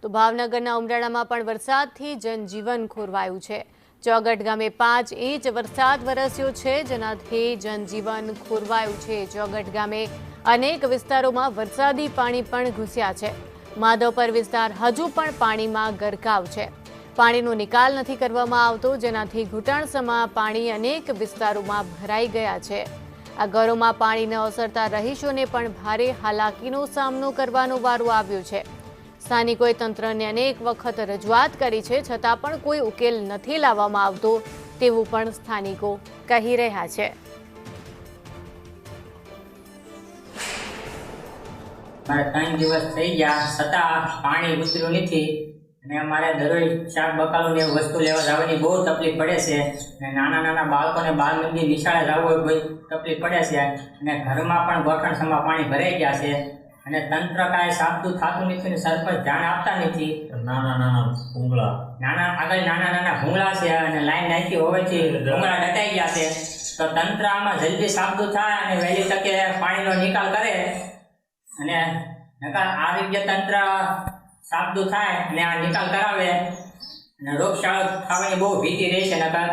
તો ભાવનગરના ઉમરાળામાં પણ વરસાદથી જનજીવન ખોરવાયું છે। ચોગટ ગામે 5 ઇંચ વરસાદ વરસ્યો છે, જેનાથી જનજીવન ખોરવાયું છે। ચોગટ ગામે અનેક વિસ્તારોમાં વરસાદી પાણી પણ ઘૂસ્યા છે। માધવપર વિસ્તાર હજુ પણ પાણીમાં ગરકાવ છે। પાણીનો નિકાલ નથી કરવામાં આવતો, જેનાથી ઘૂંટણસમા પાણી અનેક વિસ્તારોમાં ભરાઈ ગયા છે। આ ઘરોમાં પાણી ન ઓસરતા રહીશોને પણ ભારે હાલાકીનો સામનો કરવાનો વારો આવ્યો છે। સ્થાનિકોએ તંત્રને અનેક વખત રજૂઆત કરી છે, છતાં પણ કોઈ ઉકેલ નથી લાવવામાં આવતો તેવું પણ સ્થાનિકો કહી રહ્યા છે। ત્રણ દિવસ થઈ ગયા છતાં પાણી ઉતર્યું નથી અને અમારે દરરોજ શાક બકાલું ને વસ્તુ લેવા જવાની બહુ તકલીફ પડે છે અને નાના બાળકોને બાળ મંદિર નિશાળે જવું હોય કોઈ તકલીફ પડે છે અને ઘરમાં પણ ગોઠણસમાં પાણી ભરાઈ ગયા છે અને તંત્ર કાંઈ સાબદું થતું નથી ને સરપંચ ધ્યાન આપતા નથી। નાના ભૂંગળા છે અને લાઈન નાખી હોવાથી ભૂંગળા ડટાઈ ગયા છે। તો તંત્ર આમાં જલ્દી સાબદું થાય અને વહેલી તકે પાણીનો નિકાલ કરે અને નકર આરોગ્ય તંત્ર સાબદું થાય અને આ નિકાલ કરાવે અને રોગચાળો થવાની બહુ ભીતિ રહે છે। નકર